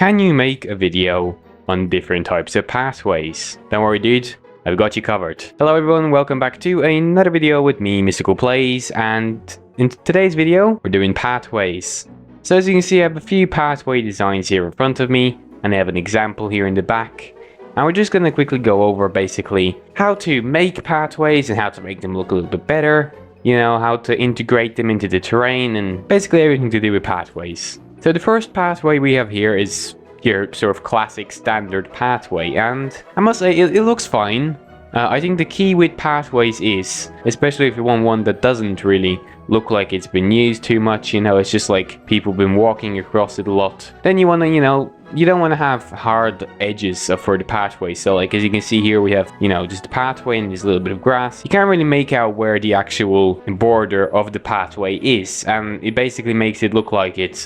Can you make a video on different types of pathways? Don't worry dude, I've got you covered. Hello everyone, welcome back to another video with me, Mystical Plays, and in today's video we're doing pathways. So as you can see, I have a few pathway designs here in front of me, and I have an example here in the back. And we're just going to quickly go over basically how to make pathways and how to make them look a little bit better. You know, how to integrate them into the terrain and basically everything to do with pathways. So the first pathway we have here is your sort of classic standard pathway, and I must say it looks fine. I think the key with pathways is, especially if you want one that doesn't really look like it's been used too much, you know, it's just like people been walking across it a lot, then you want to, you know, you don't want to have hard edges for the pathway. So like as you can see here, we have, you know, just the pathway and there's a little bit of grass. You can't really make out where the actual border of the pathway is, and it basically makes it look like it's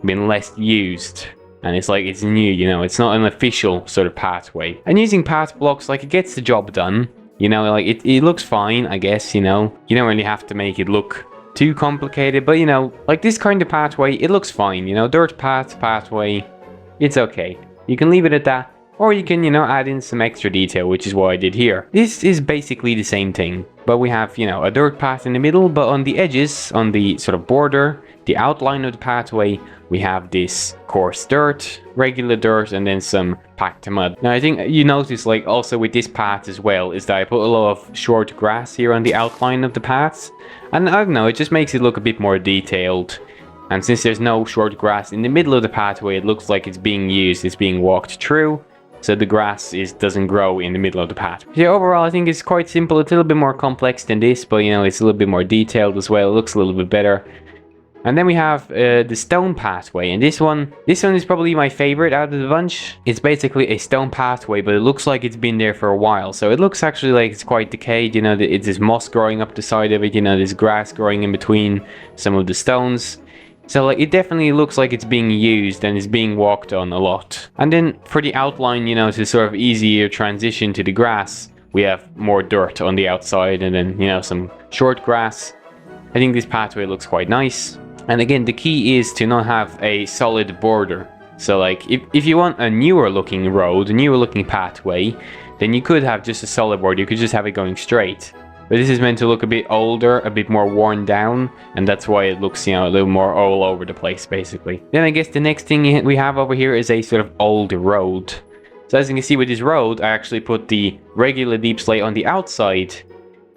been less used. And it's like it's new, you know, it's not an official sort of pathway. And using path blocks, like, it gets the job done. You know, like it looks fine, I guess, you know. You don't really have to make it look too complicated, but you know, like this kind of pathway, it looks fine, you know, dirt pathway, it's okay. You can leave it at that, or you can, you know, add in some extra detail, which is what I did here. This is basically the same thing, but we have, you know, a dirt path in the middle, but on the edges, on the sort of border, the outline of the pathway, we have this coarse dirt, regular dirt, and then some packed mud. Now I think you notice, like, also with this path as well, is that I put a lot of short grass here on the outline of the paths, and I don't know, it just makes it look a bit more detailed. And since there's no short grass in the middle of the pathway, it looks like it's being used, it's being walked through, so the grass doesn't grow in the middle of the path. Yeah, overall I think it's quite simple. It's a little bit more complex than this, but you know, it's a little bit more detailed as well. It looks a little bit better. And then we have the stone pathway, and this one is probably my favorite out of the bunch. It's basically a stone pathway, but it looks like it's been there for a while. So it looks actually like it's quite decayed, you know, it's this moss growing up the side of it, you know, there's grass growing in between some of the stones. So like it definitely looks like it's being used and is being walked on a lot. And then for the outline, you know, to sort of easier transition to the grass, we have more dirt on the outside and then, you know, some short grass. I think this pathway looks quite nice. And again, the key is to not have a solid border. So like if you want a newer looking road, a newer looking pathway, then you could have just a solid border. You could just have it going straight. But this is meant to look a bit older, a bit more worn down, and that's why it looks, you know, a little more all over the place basically. Then I guess the next thing we have over here is a sort of old road. So as you can see with this road, I actually put the regular deep slate on the outside,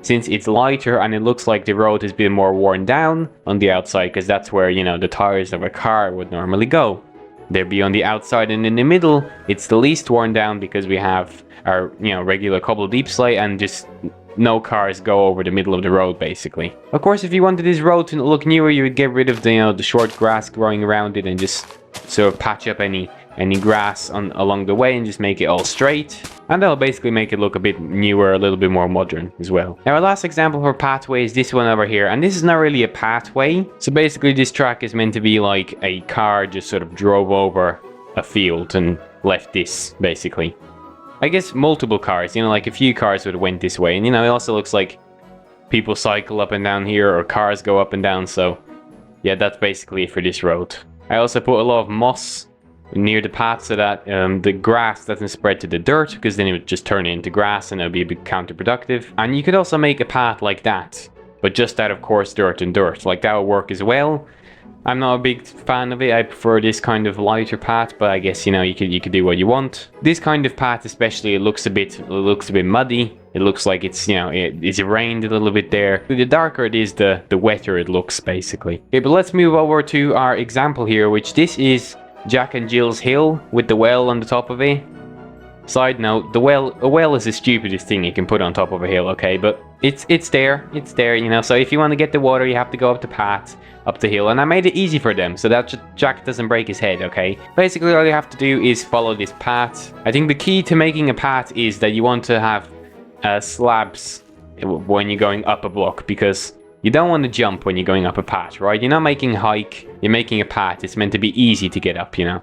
since it's lighter and it looks like the road has been more worn down on the outside, because that's where, you know, the tires of a car would normally go. They'd be on the outside, and in the middle it's the least worn down because we have our, you know, regular cobble deep slate, and just no cars go over the middle of the road basically. Of course, if you wanted this road to look newer, you would get rid of the, you know, the short grass growing around it and just sort of patch up any grass along the way and just make it all straight. And that'll basically make it look a bit newer, a little bit more modern as well. Now our last example for pathway is this one over here, and this is not really a pathway. So basically this track is meant to be like a car just sort of drove over a field and left this basically. I guess multiple cars, you know, like a few cars would have went this way, and you know, it also looks like people cycle up and down here, or cars go up and down. So yeah, that's basically it for this road. I also put a lot of moss near the path so that the grass doesn't spread to the dirt, because then it would just turn into grass and it would be a bit counterproductive. And you could also make a path like that, but just out of coarse dirt and dirt, like that would work as well. I'm not a big fan of it. I prefer this kind of lighter path, but I guess, you know, you could do what you want. This kind of path especially, it looks a bit muddy. It looks like it's, you know, it's rained a little bit there. The darker it is, the wetter it looks basically. Okay, but let's move over to our example here, which this is Jack and Jill's hill with the well on the top of it. Side note, a well is the stupidest thing you can put on top of a hill, okay? But it's there, you know. So if you want to get the water, you have to go up the path, up the hill, and I made it easy for them so that Jack doesn't break his head, okay? Basically, all you have to do is follow this path. I think the key to making a path is that you want to have slabs when you're going up a block, because you don't want to jump when you're going up a path, right? You're not making a hike, you're making a path. It's meant to be easy to get up, you know.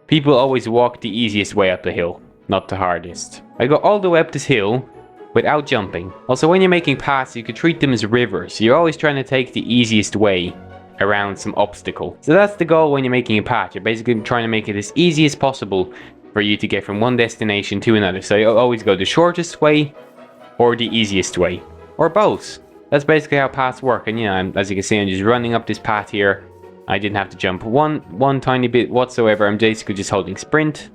People always walk the easiest way up the hill, not the hardest. I go all the way up this hill without jumping. Also, when you're making paths, you could treat them as rivers. You're always trying to take the easiest way around some obstacle. So that's the goal when you're making a path. You're basically trying to make it as easy as possible for you to get from one destination to another. So you always go the shortest way or the easiest way, or both. That's basically how paths work. And yeah, as you can see, I'm just running up this path here. I didn't have to jump one tiny bit whatsoever. I'm basically just holding sprint,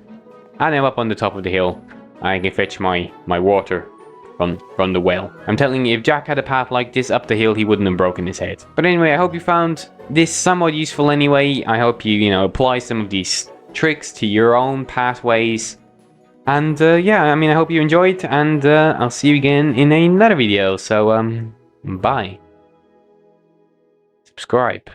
and I'm up on the top of the hill. I can fetch my water from the well. I'm telling you, if Jack had a path like this up the hill, he wouldn't have broken his head. But anyway, I hope you found this somewhat useful anyway. I hope you apply some of these tricks to your own pathways. And yeah, I mean, I hope you enjoyed, and I'll see you again in another video. So bye. Subscribe.